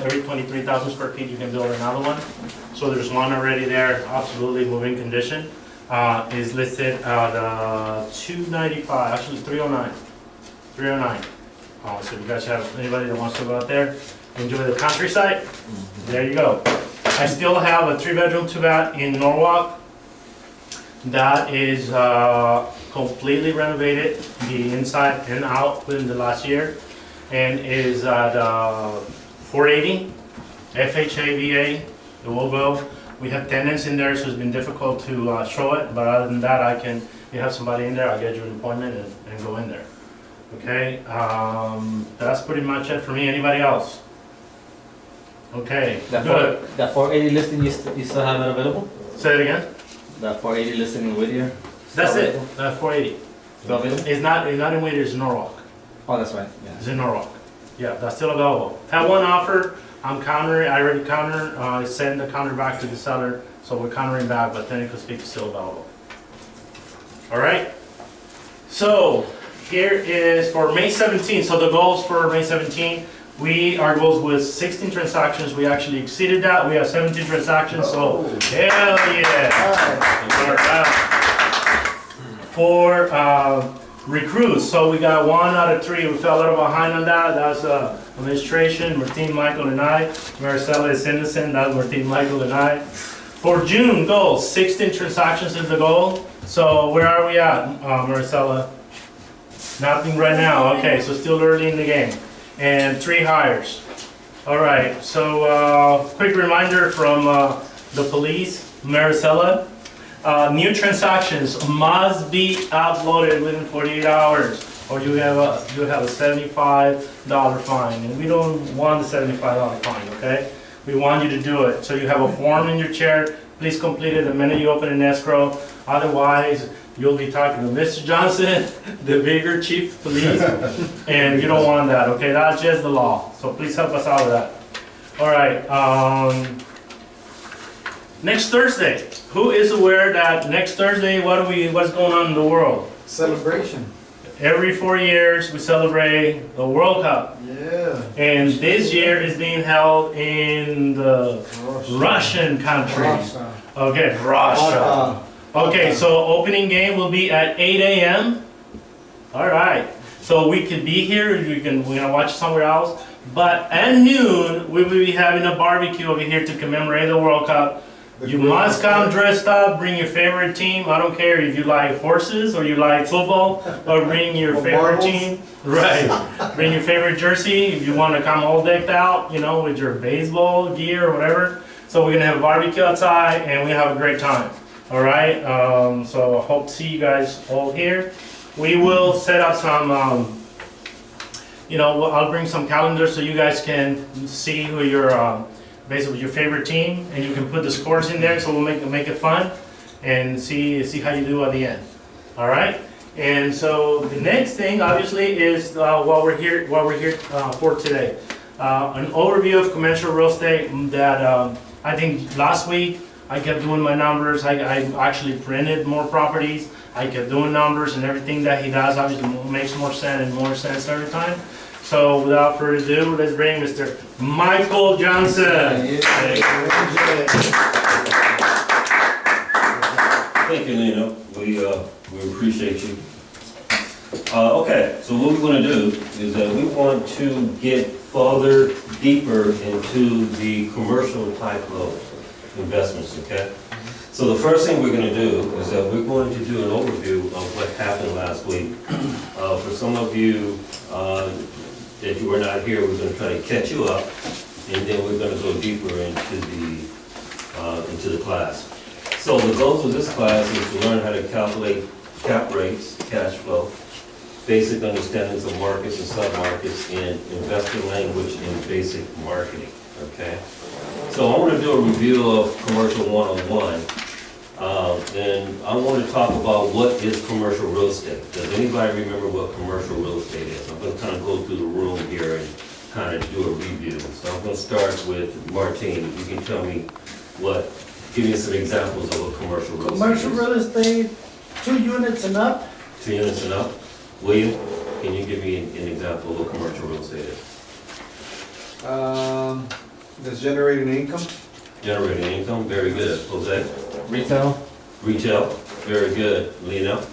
every 23,000 square feet, you can build another one. So there's one already there, absolutely move-in condition. Is listed at 295, actually 309. 309. So if you guys have anybody that wants to go out there, enjoy the countryside, there you go. I still have a 3-bedroom, 2-bath in Norwalk that is completely renovated, the inside and out within the last year, and is at 480 FHA, VA. It will go. We have tenants in there, so it's been difficult to show it, but other than that, if you have somebody in there, I'll get you an appointment and go in there. Okay, that's pretty much it for me. Anybody else? Okay, good. That 480 listing, you still have it available? Say it again. That 480 listing in Whittier? That's it, 480. Still available? It's not in Whittier, it's in Norwalk. Oh, that's right, yeah. It's in Norwalk. Yeah, that's still available. Have one offer, I'm countering, I already counter, I send the counter back to the seller, so we're countering back, but technically speaking, it's still available. All right? So, here is for May 17th, so the goals for May 17th, our goals was 16 transactions, we actually exceeded that, we have 17 transactions, so hell yeah! All right. For recruits, so we got 1 out of 3, we fell a little behind on that, that's administration, Martin, Michael, and I. Maricela is innocent, that's Martin, Michael, and I. For June, goals, 16 transactions is the goal, so where are we at, Maricela? Nothing right now, okay, so still early in the game. And 3 hires. All right, so quick reminder from the police, Maricela. New transactions must be uploaded within 48 hours, or you have a $75 fine, and we don't want the $75 fine, okay? We want you to do it. So you have a form in your chair. Please complete it the minute you open an escrow. Otherwise, you'll be talking to Mr. Johnson, the bigger chief of police, and you don't want that, okay? That's just the law. So please help us out with that. All right. Next Thursday. Who is aware that next Thursday, what's going on in the world? Celebration. Every 4 years, we celebrate the World Cup. Yeah. And this year is being held in the Russian country. Russia. Okay, Russia. Okay, so opening game will be at 8 a.m. All right. So we could be here, we're gonna watch somewhere else. But at noon, we will be having a barbecue over here to commemorate the World Cup. You must come dressed up, bring your favorite team. I don't care if you like horses or you like football, or bring your favorite team. Right. Bring your favorite jersey if you want to come all decked out, with your baseball gear or whatever. So we're going to have a barbecue outside and we have a great time. All right. So I hope to see you guys all here. We will set up some, I'll bring some calendars so you guys can see who your basically your favorite team, and you can put the scores in there, so we'll make it fun and see how you do at the end. All right. And so the next thing, obviously, is what we're here for today. An overview of commercial real estate that I think last week I kept doing my numbers. I actually printed more properties. I kept doing numbers, and everything that he does obviously makes more sense every time. So without further ado, let's bring Mr. Michael Johnson. Thank you, Lino. We appreciate you. Okay, so what we want to do is that we want to get further, deeper into the commercial type of investments, okay? So the first thing we're going to do is that we're going to do an overview of what happened last week. For some of you that you were not here, we're going to try to catch you up, and then we're going to go deeper into the class. So the goals of this class is to learn how to calculate cap rates, cash flow, basic understandings of markets and submarkets, and investor language and basic marketing, okay? So I want to do a review of Commercial 101, and I want to talk about what is commercial real estate. Does anybody remember what commercial real estate is? I'm going to kind of go through the room here and kind of do a review. So I'm going to start with Martin. You can tell me give me some examples of what commercial real estate is. Commercial real estate, 2 units and up. 2 units and up. William, can you give me an example of what commercial real estate is? That's generating income? Generating income, very good. Jose? Retail? Retail, very good. Lino?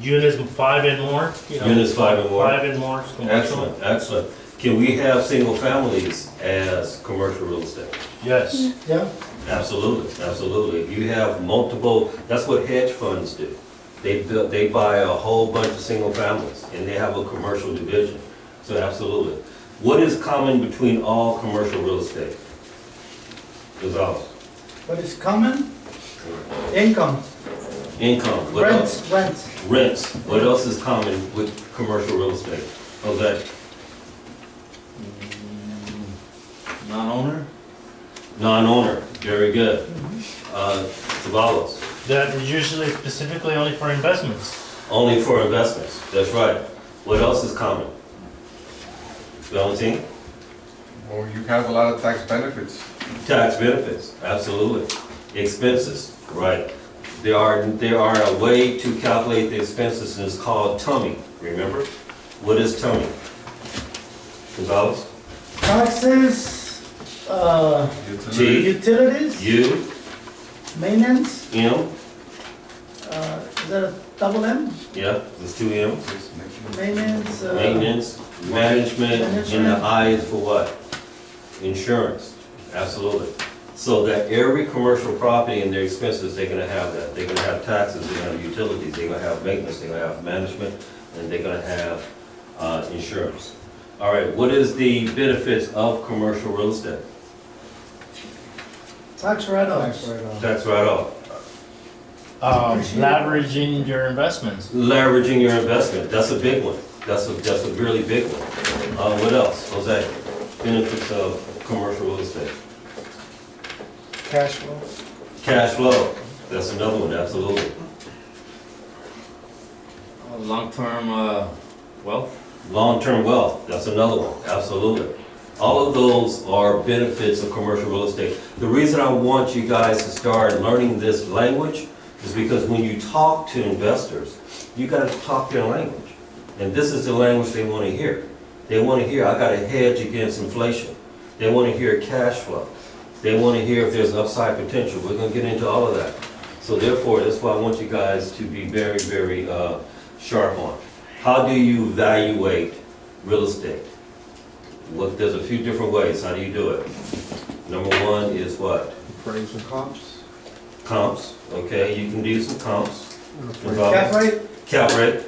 Units 5 and more, you know. Units 5 and more. 5 and more, is commercial. Excellent, excellent. Can we have single families as commercial real estate? Yes. Yeah, Absolutely, absolutely. If you have multiple, that's what hedge funds do. They buy a whole bunch of single families and they have a commercial division. So absolutely. What is common between all commercial real estate? Gonzalez? what is common? Income, Income. What else? rents. Rents. What else is common with commercial real estate? Jose? Non-owner? Non-owner, very good. Zavalos? That is usually specifically only for investments. Only for investments, that's right. What else is common? Valentine? Or you have a lot of tax benefits. Tax benefits, absolutely. Expenses, right. There are a way to calculate the expenses, and it's called tummy, remember? What is tummy? Gonzalez? Taxes, G, utilities, U, maintenance, M, is that a double M? yeah, there's 2 M's. Maintenance, Maintenance, management, and the Management. I is for what? Insurance, absolutely. So that every commercial property and their expenses, they're gonna have that. They're gonna have taxes, they're gonna have utilities, they're gonna have maintenance, they're gonna have management, and they're gonna have insurance. All right, what is the benefits of commercial real estate? tax write-offs. Tax write-off, Leveraging your investments. leveraging your investment, that's a big one. That's a really big one. What else, Jose? Benefits of commercial real estate? Cash flow. Cash flow, that's another one, absolutely. Long-term, wealth? Long-term wealth, that's another one, absolutely. All of those are benefits of commercial real estate. The reason I want you guys to start learning this language is because when you talk to investors, you gotta talk their language. And this is the language they wanna hear. They wanna hear, I gotta hedge against inflation. They wanna hear cash flow. They wanna hear if there's upside potential. We're gonna get into all of that. So therefore, that's why I want you guys to be very, very sharp on. How do you evaluate real estate? Well, there's a few different ways. How do you do it? Number one is what? Appraise and comps. Comps, okay, you can do some comps. Cap rate, Cap rate,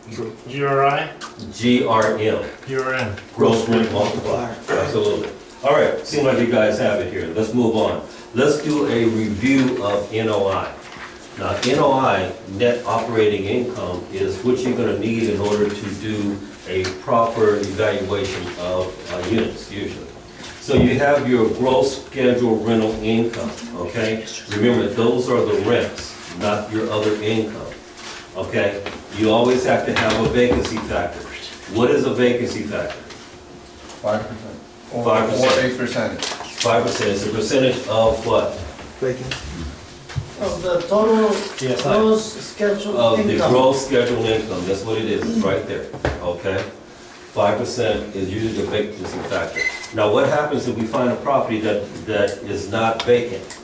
GRI, GRM, GRM. gross rent multiplier, absolutely. All right, seems like you guys have it here. Let's move on. Let's do a review of NOI. Now, NOI, net operating income, is what you're gonna need in order to do a proper evaluation of units, usually. So you have your gross scheduled rental income, okay? Remember, those are the rents, not your other income, okay? You always have to have a vacancy factor. What is a vacancy factor? 5%. 5%. Or a percentage. 5% is a percentage of what? of the total Yes. gross scheduled Of the income. gross scheduled income, that's what it is, it's right there, okay? 5% is usually the vacancy factor. Now, what happens if we find a property that is not vacant?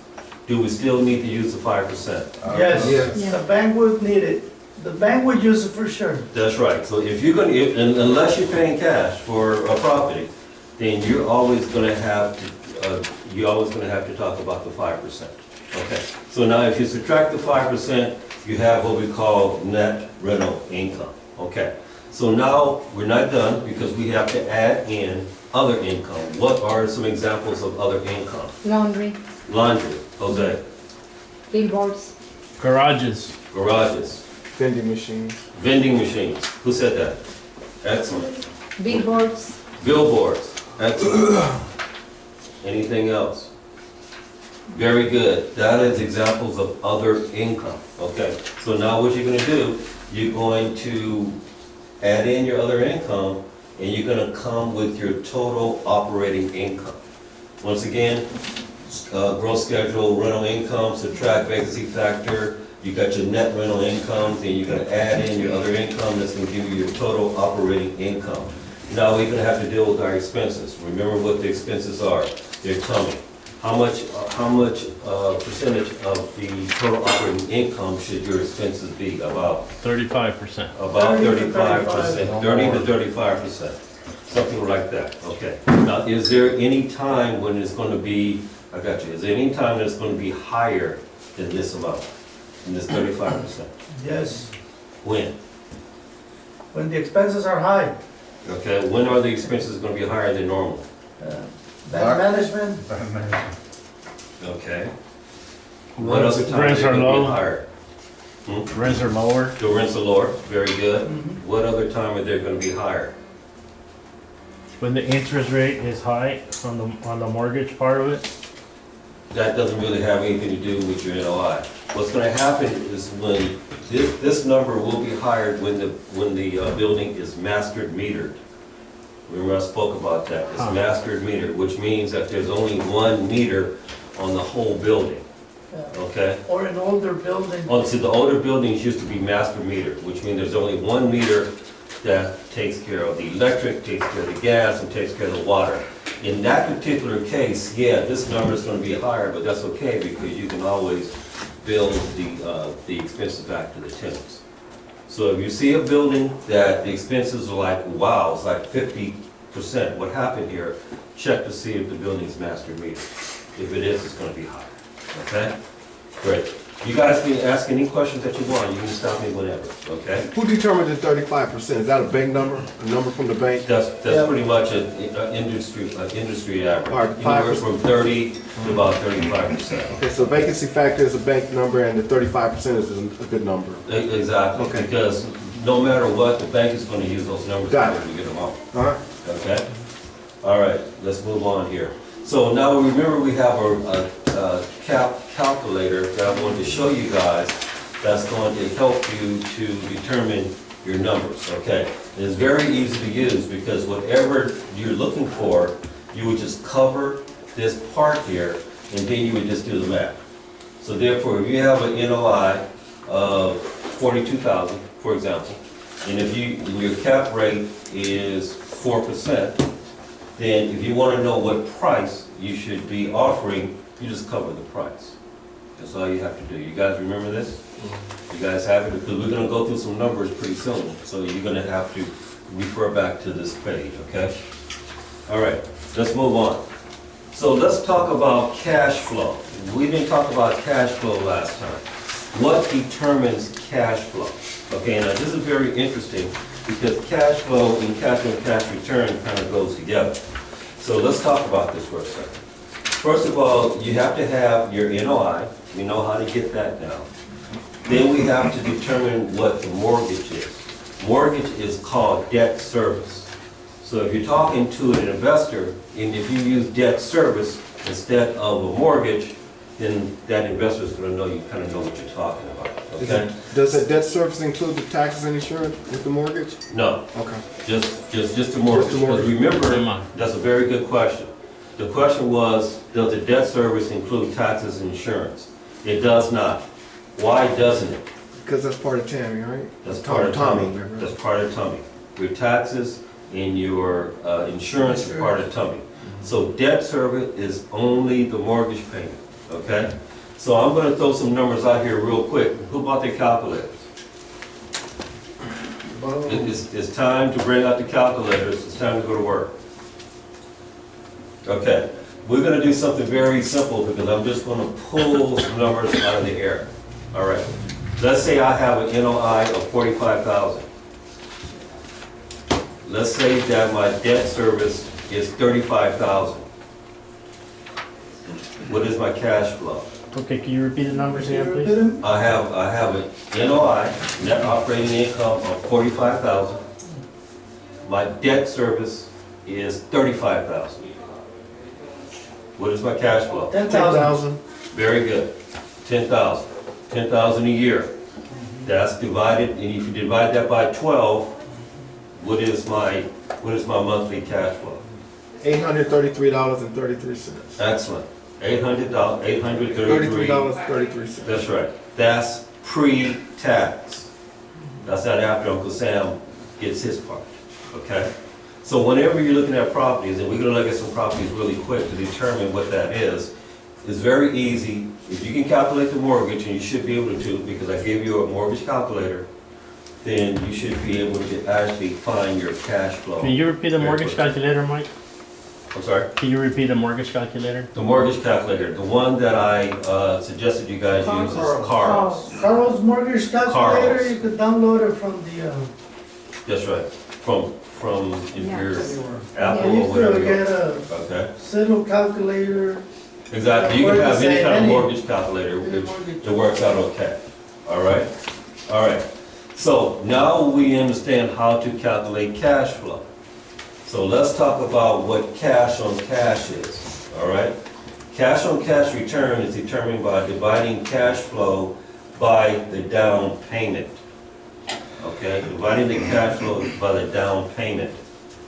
Do we still need to use the 5%? Yes, Yes. the bank would need it. The bank would use it for sure. That's right, so if you're gonna, unless you're paying cash for a property, then you're always gonna have to talk about the 5%. Okay, so now if you subtract the 5%, you have what we call net rental income, okay? So now, we're not done, because we have to add in other income. What are some examples of other income? Laundry, Laundry, Jose, billboards, Garages. garages, Vending machines. vending machines, who said that? Excellent. billboards, Billboards, excellent. Anything else? Very good. That is examples of other income, okay? So now what you're gonna do, you're going to add in your other income, and you're gonna come with your total operating income. Once again, gross schedule rental income, subtract vacancy factor, you got your net rental income, then you're gonna add in your other income, that's gonna give you your total operating income. Now we're gonna have to deal with our expenses. Remember what the expenses are. They're coming. How much percentage of the total operating income should your expenses be? About 35%. 30 to 35%, 30 to 35%, something like that, okay. Now, is there any time when it's gonna be, I got you, is there any time that it's gonna be higher than this amount, than this 35%? Yes, When? when the expenses are high. Okay, when are the expenses gonna be higher than normal? Bank management, Okay. What other time are Rents they are gonna be low, higher? rents are lower. The rents are lower, very good. Mhm. What other time are they gonna be higher? When the interest rate is high on the mortgage part of it. That doesn't really have anything to do with your NOI. What's gonna happen is when, this number will be higher when the building is mastered metered. Remember I spoke about that, it's Huh. mastered metered, which means that there's only one meter on the whole building, okay? or an older building. See, the older buildings used to be master metered, which means there's only one meter that takes care of the electric, takes care of the gas, and takes care of the water. In that particular case, yeah, this number is gonna be higher, but that's okay, because you can always bill the expenses back to the tenants. So if you see a building that the expenses are like, wow, it's like 50%, what happened here? Check to see if the building's master metered. If it is, it's gonna be higher, okay? Great. You guys can ask any questions that you want, you can stop me whenever, okay? Who determined the 35%? Is that a bank number, a number from the bank? That's Yeah. pretty much an industry average. All right, Anywhere 5%. from 30 to about 35%. Okay, so vacancy factor is a bank number and the 35% is a good number. Exactly, Okay. because no matter what, the bank is gonna use those numbers in Got order to get them out, All right? okay? All right, let's move on here. So now remember we have a calculator that I wanted to show you guys that's going to help you to determine your numbers, okay? And it's very easy to use because whatever you're looking for, you would just cover this part here and then you would just do the math. So therefore, if you have an NOI of 42,000, for example, and if your cap rate is 4%, then if you want to know what price you should be offering, you just cover the price. That's all you have to do. You guys remember this? You guys have it? Because we're gonna go through some numbers pretty soon, so you're gonna have to refer back to this page, okay? All right, let's move on. So let's talk about cash flow. We didn't talk about cash flow last time. What determines cash flow? Okay, now this is very interesting because cash flow and cash return kind of goes together. So let's talk about this for a second. First of all, you have to have your NOI. We know how to get that down. Then we have to determine what the mortgage is. Mortgage is called debt service. So if you're talking to an investor, and if you use debt service instead of a mortgage, then that investor is going to know you kind of know what you're talking about. Okay? Does that debt service include the taxes and insurance with the mortgage? No, Okay. just the mortgage. Just the mortgage. But remember, Come on. that's a very good question. The question was, does the debt service include taxes and insurance? It does not. Why doesn't it? Because that's part of Tammy, right? That's part of Tommy. Tommy. That's part of Tommy. Your taxes and your insurance is part of Tommy. So debt service is only the mortgage payment, okay? So I'm gonna throw some numbers out here real quick. Who bought their calculators? It's time to bring out the calculators. It's time to go to work. Okay, we're gonna do something very simple because I'm just gonna pull some numbers out of the air. All right, let's say I have an NOI of 45,000. Let's say that my debt service is 35,000. What is my cash flow? Okay, can you repeat the numbers Can you again, repeat please? them? I have an NOI, net operating income of 45,000. My debt service is 35,000. What is my cash flow? 10,000. Very good. 10,000. 10,000 a year. That's divided, and if you divide that by 12, what is my monthly cash flow? $833.33. Excellent. $833. $33.33. That's right. That's pre-tax. That's not after Uncle Sam gets his part, okay? So whenever you're looking at properties, and we're gonna look at some properties really quick to determine what that is, it's very easy. If you can calculate the mortgage, and you should be able to, because I gave you a mortgage calculator, then you should be able to actually find your cash flow. Can you repeat the mortgage calculator, Mike? I'm sorry? Can you repeat the mortgage calculator? The mortgage calculator, the one that I suggested you guys use is Carl's. Carl's mortgage calculator, Carl's. you could download it from the, That's right, from if Yeah. you're I Apple or used to whatever. get a Okay, Civil calculator. exactly, you can Or the have any same, kind of any- mortgage calculator, Any it mortgage. it works out okay, all right? All right, so now we understand how to calculate cash flow. So let's talk about what cash on cash is, all right? Cash on cash return is determined by dividing cash flow by the down payment. Okay, dividing the cash flow by the down payment.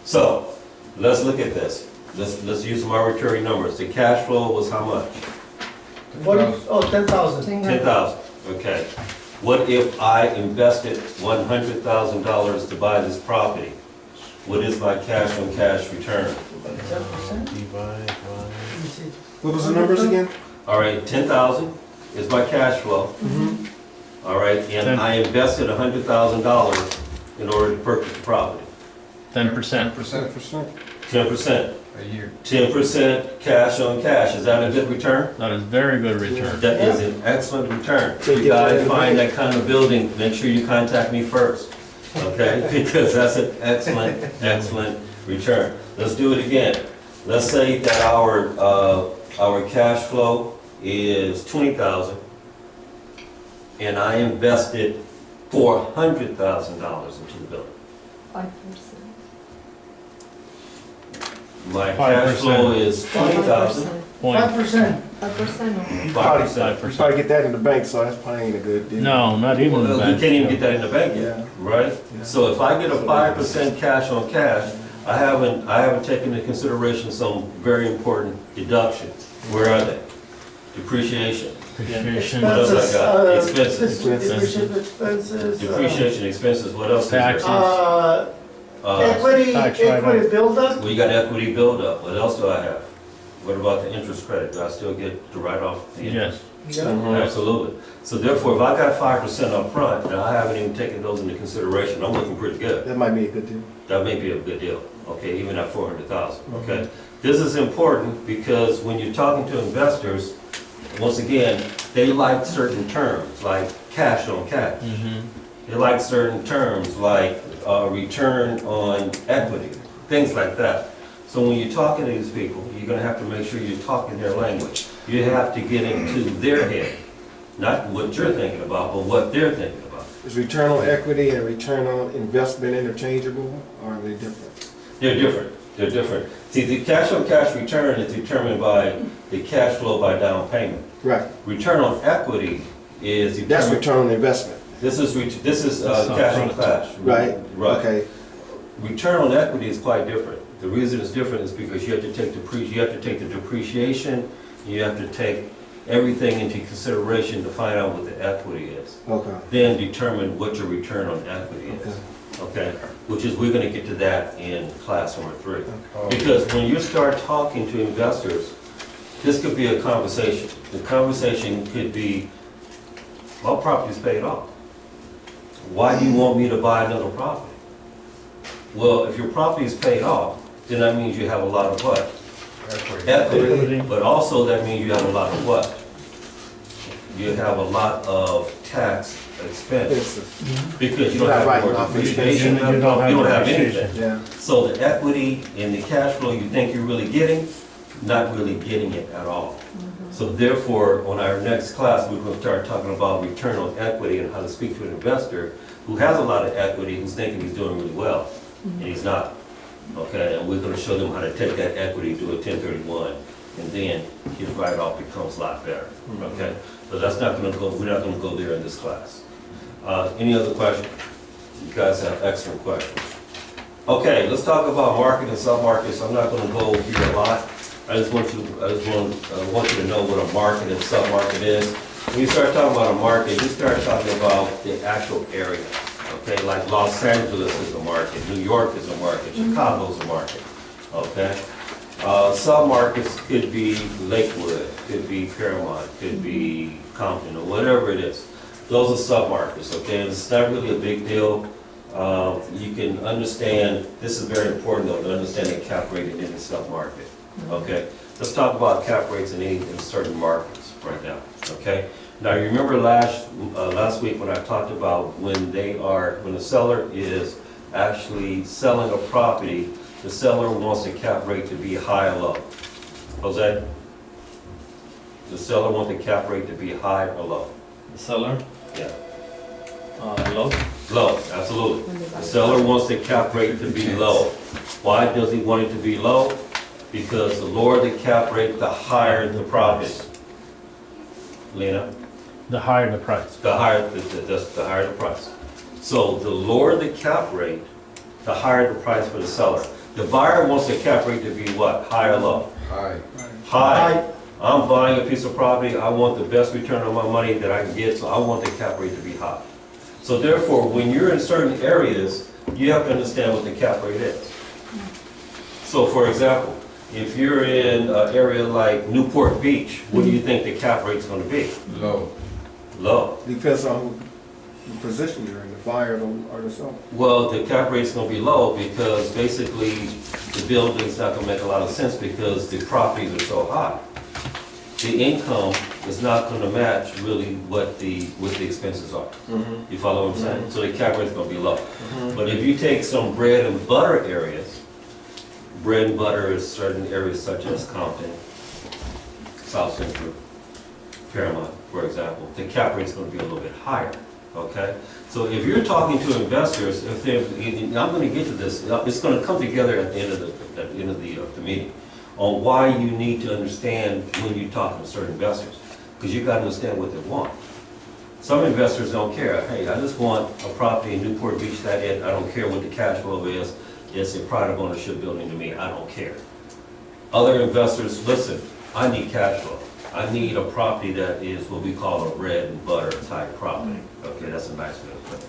So, let's look at this. Let's use some arbitrary numbers. The cash flow was how much? 10,000. 10,000, okay. What if I invested $100,000 to buy this property? What is my cash on cash return? 10%? Divide by. Let me see. What was the numbers again? All right, 10,000 is my cash flow. All right, and I invested $100,000 in order to purchase the property. 10%. 10%. 10%. A year. 10% cash on cash. Is that a good return? That is very good return. That is an excellent return. Take You it guys right find away. that kind of building, make sure you contact me first, okay? Because that's an excellent, excellent return. Let's do it again. Let's say that our cash flow is 20,000, and I invested $400,000 into the building. 5%. My cash 5%. flow is 20,000, 5%. 5% no. 5%. You probably get that in the bank, so that's probably ain't a good deal. No, not even the Well, you bank. can't even get that in the bank yet. Yeah. Right? Yeah. So if I get a 5% cash on cash, I haven't taken into consideration some very important deductions. Where are they? Depreciation, Depreciation, What else I got? Expenses. Depreciation expenses. depreciation expenses, what else is there? Taxes. Equity, Tax write-off. equity buildup. We got equity buildup, what else do I have? What about the interest credit, do I still get to write off the interest? yes. Yeah. Mhm. Absolutely. So therefore, if I got 5% up front, and I haven't even taken those into consideration, I'm looking pretty good. That might be a good deal. That may be a good deal, okay, even at 400,000, okay? This is important because when you're talking to investors, once again, they like certain terms, like cash on cash. Mhm. They like certain terms, like return on equity, things like that. So when you're talking to these people, you're gonna have to make sure you're talking their language. You have to get into their head, not what you're thinking about, but what they're thinking about. Is return on equity and return on investment interchangeable, or are they different? They're different, they're different. See, the cash on cash return is determined by the cash flow by down payment. Right, Return on equity is that's determined, return on investment, this is That's cash on upfront. cash. right? Right. Okay, Return on equity is quite different. The reason it's different is because you have to take the depreciation, you have to take everything into consideration to find out what the equity is. okay, Then determine what your return on equity is, okay? Which is, we're gonna get to that in class number 3. Because when you start talking to investors, this could be a conversation. The conversation could be, my property's paid off. Why do you want me to buy another property? Well, if your property is paid off, then that means you have a lot of what? Equity. Equity. But also that means you have a lot of what? You have a lot of tax expense. It's- Because you don't You're not have writing more off depreciation, You don't have anything. depreciation. yeah, So the equity and the cash flow you think you're really getting, not really getting it at all. So therefore, on our next class, we're going to start talking about return on equity and how to speak to an investor who has a lot of equity, who's thinking he's doing really well, and he's not. Okay, and we're going to show them how to take that equity, do a 1031, and then his write-off becomes a lot better. Okay, but that's not going to go. We're not going to go there in this class. Any other questions? You guys have excellent questions. Okay, let's talk about market and submarkets. I'm not going to go here a lot. I just want you to know what a market and submarket is. When you start talking about a market, you start talking about the actual area. okay? Like Los Angeles is a market, New York is a market, Chicago's a market, okay? Submarkets could be Lakewood, could be Paramount, could be Compton, or whatever it is. Those are submarkets, okay? And it's not really a big deal. You can understand, this is very important though, to understand the cap rate in any submarket, okay? Let's talk about cap rates in certain markets right now, okay? Now, you remember last week when I talked about when the seller is actually selling a property, the seller wants the cap rate to be high or low. Jose? The seller wants the cap rate to be high or low? The seller, Yeah. low. Low, absolutely. The seller wants the cap rate to be low. Why does he want it to be low? Because the lower the cap rate, the higher the profit. Lena? The higher the price. The higher the price. So the lower the cap rate, the higher the price for the seller. The buyer wants the cap rate to be what? High or low? High. High. I'm buying a piece of property, I want the best return on my money that I can get, so I want the cap rate to be high. So therefore, when you're in certain areas, you have to understand what the cap rate is. So for example, if you're in an area like Newport Beach, what do you think the cap rate's gonna be? Low. Low. Depends on the position you're in, the buyer or the seller. Well, the cap rate's gonna be low because basically the building's not gonna make a lot of sense because the properties are so high. The income is not gonna match really what the expenses are. You follow what I'm saying? So the cap rate's gonna be low. But if you take some bread and butter areas, bread and butter is certain areas such as Compton, South Central, Paramount, for example, the cap rate's gonna be a little bit higher, okay? So if you're talking to investors, if they're, and I'm gonna get to this, it's gonna come together at the end of the meeting, on why you need to understand when you're talking to certain investors, because you gotta understand what they want. Some investors don't care, hey, I just want a property in Newport Beach, that it, I don't care what the cash flow is, it's a private ownership building to me, I don't care. Other investors, listen, I need cash flow. I need a property that is what we call a bread and butter type property. Okay, that's a nice way to put it.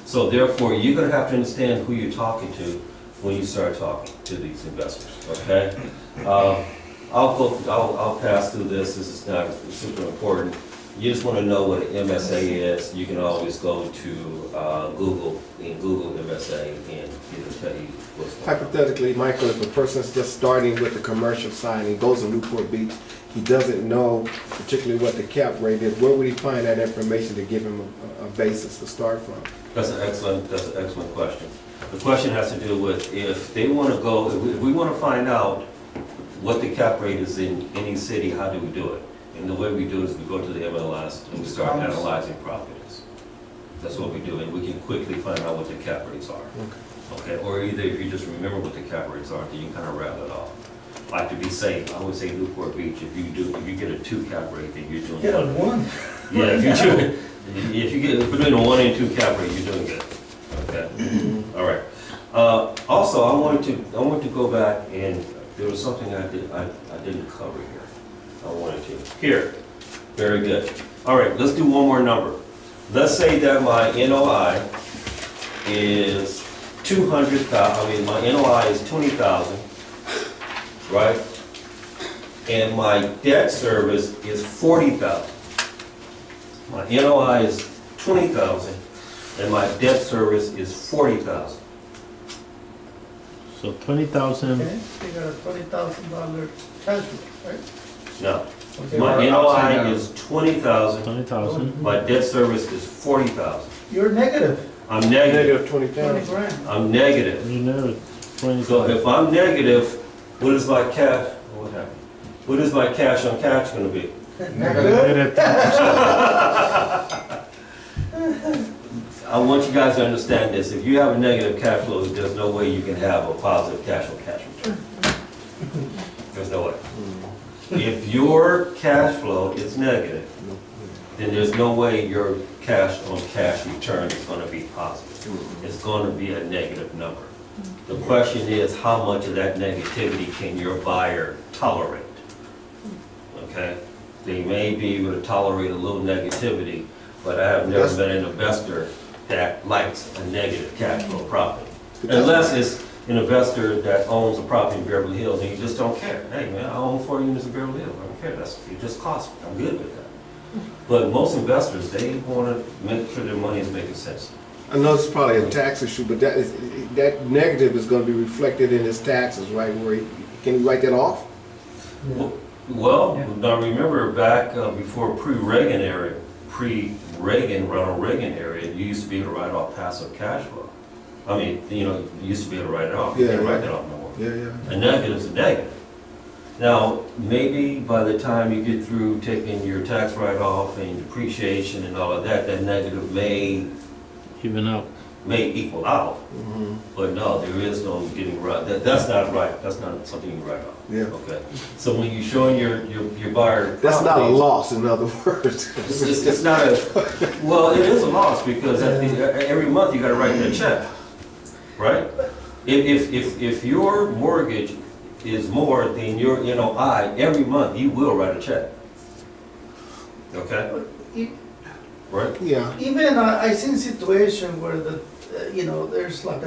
So therefore, you're gonna have to understand who you're talking to when you start talking to these investors, okay? I'll pass through this is not super important. You just wanna know what an MSA is, you can always go to Google, and Google MSA, and it'll tell you what's going on. Hypothetically, Michael, if a person's just starting with the commercial side and goes to Newport Beach, he doesn't know particularly what the cap rate is, where would he find that information to give him a basis to start from? That's an excellent question. The question has to do with if they want to go, if we want to find out what the cap rate is in any city, how do we do it? And the way we do it is we go to the MLS and we start analyzing properties. That's what we do, and we can quickly find out what the cap rates are. Okay, or either if you just remember what the cap rates are, then you can kind of rattle it off. Like to be safe, I would say Newport Beach, if you get a 2 cap rate, then you're doing Get a good. one. Yeah, if you get between a 1 and 2 cap rate, you're doing good. Okay, all right. Also, I wanted to go back, and there was something I didn't cover here. I wanted to. Here, very good. All right, let's do one more number. Let's say that my NOI is 200,000. I mean, my NOI is 20,000, right? And my debt service is 40,000. My NOI is 20,000, and my debt service is 40,000. So 20,000. Okay, so you got a $20,000 cash flow, right? No, Okay. my NOI is 20,000. 20,000. My debt service is 40,000. You're negative, I'm negative. Negative 20,000. 20 grand. I'm negative. You know, 20. So if I'm negative, what is my cash? What happened? What is my cash on cash going to be? Negative. Negative 10%. I want you guys to understand this. If you have a negative cash flow, there's no way you can have a positive cash on cash return. There's no way. If your cash flow is negative, then there's no way your cash on cash return is going to be positive. It's going to be a negative number. The question is, how much of that negativity can your buyer tolerate? Okay? They may be able to tolerate a little negativity, but I have never been an investor that likes a negative cash flow property. Unless it's an investor that owns a property in Beverly Hills and you just don't care. Hey man, I own 4 units in Beverly Hills, I don't care, it just costs me, I'm good with that. But most investors, they wanna make sure their money is making sense. I know it's probably a tax issue, but that negative is gonna be reflected in his taxes, right? Can you write that off? Well, now remember back before pre-Reagan, Ronald Reagan area, you used to be able to write off passive cash flow. I mean, you used to be able to write it off, you can't write that off no more. Yeah. A negative is a negative. Now, maybe by the time you get through taking your tax write-off and depreciation and all of that, that negative may Even out. equal out. Mhm. But no, there is no getting right, that's not right, that's not something you write off. Yeah. Okay, so when you're showing your buyer. That's not a properties, loss, in other words. It's not a, well, it is a loss, because every month you gotta write that check, right? If your mortgage is more than your NOI, every month you will write a check. Okay, right? Yeah. Even I seen situation where there's like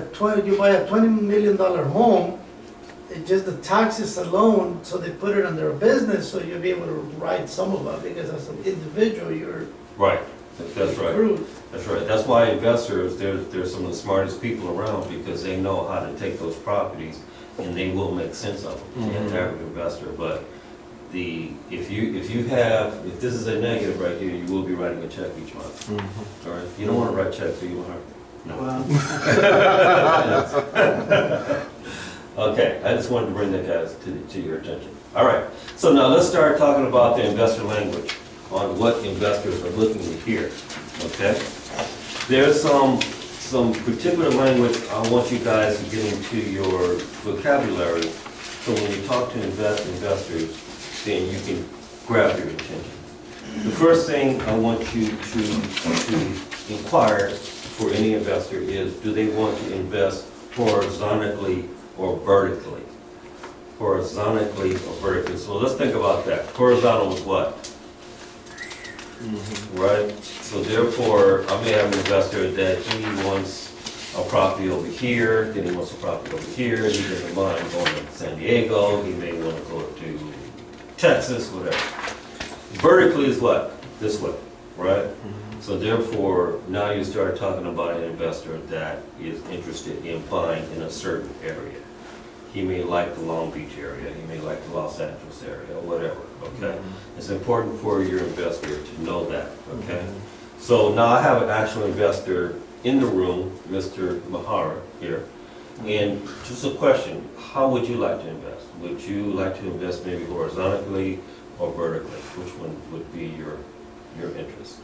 you buy a $20 million home, it's just the taxes alone, so they put it under a business, so you'll be able to write some of it, because as an individual, you're Right, that's right. screwed. That's right. That's why investors, they're some of the smartest people around, because they know how to take those properties and they will make sense of them. The average investor, but if this is a negative right here, you will be writing a check each month. All right. You don't want to write checks, do you, Mark? No. Okay. I just wanted to bring that guys to your attention. All right. So now let's start talking about the investor language on what investors are looking to hear. Okay. There's some particular language I want you guys to get into your vocabulary, so when you talk to investors, then you can grab their attention. The first thing I want you to inquire for any investor is, do they want to invest horizontally or vertically? Horizontally or vertically. So let's think about that. Horizontal is what? Right? So therefore, I may have an investor that he wants a property over here, then he wants a property over here, he doesn't mind going to San Diego, he may want to go to Texas, whatever. Vertically is what? This way, right? So therefore, now you start talking about an investor that is interested in buying in a certain area. He may like the Long Beach area, he may like the Los Angeles area, whatever, okay? It's important for your investor to know that, okay? So now I have an actual investor in the room, Mr. Mahara here, and just a question, how would you like to invest? Would you like to invest maybe horizontally or vertically? Which one would be your interest?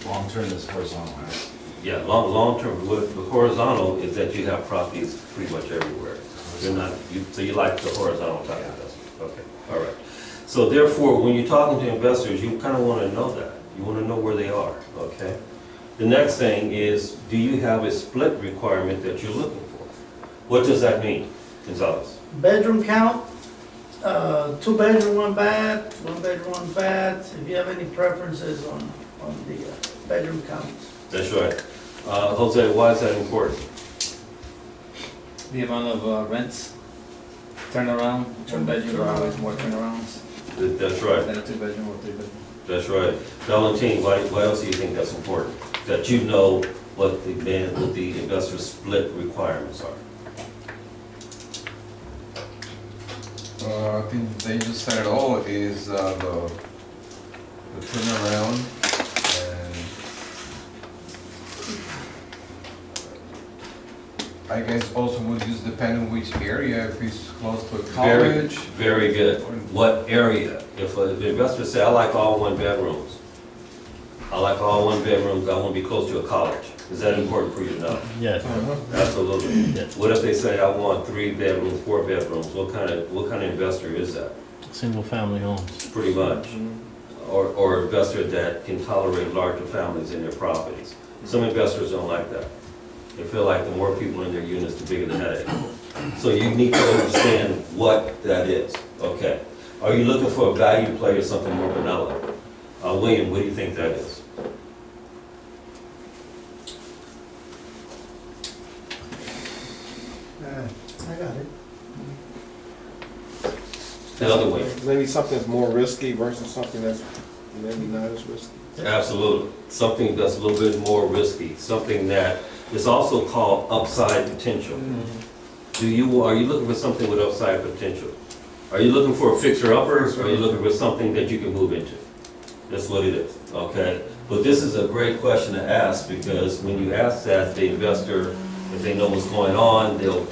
Long term is horizontal, right? Yeah, long term, with the horizontal is that you have properties pretty much everywhere. So you like the horizontal type of investment. Okay, all right. So therefore, when you're talking to investors, you kind of want to know that. You want to know where they are, okay? The next thing is, do you have a split requirement that you're looking for? What does that mean, Gonzalez? Bedroom count, 2 bedroom, 1 bath, 1 bedroom, 1 bath. If you have any preferences on the bedroom counts. That's right. Jose, why is that important? The amount of rents, turnaround, 1 bedroom, there are always more turnarounds That's right. than a 2 bedroom or 3 bedroom. That's right. Valentine, why else do you think that's important? That you know what the investor split requirements are. I think they just said it all, is the turnaround, and I guess also would just depend on which area, if it's close to a college. Very good. What area? If the investor say, I like all 1 bedrooms, I like all 1 bedrooms, I want to be close to a college. Is that important for you to know? Yes. Absolutely. Yes. What if they say, I want 3 bedrooms, 4 bedrooms? What kind of investor is that? Single family homes. Pretty much. Or investor that can tolerate larger families in their properties. Some investors don't like that. They feel like the more people in their units, the bigger the headache. So you need to understand what that is, okay? Are you looking for a value play or something more vanilla? William, what do you think that is? the other way. Maybe something that's more risky versus something that's maybe not as risky. Absolutely. Something that's a little bit more risky, something that is also called upside potential. Are you looking for something with upside potential? Are you looking for a fixer-upper, or are you looking for something that you can move into? That's what it is, okay? But this is a great question to ask, because when you ask that, the investor, if they know what's going on, they'll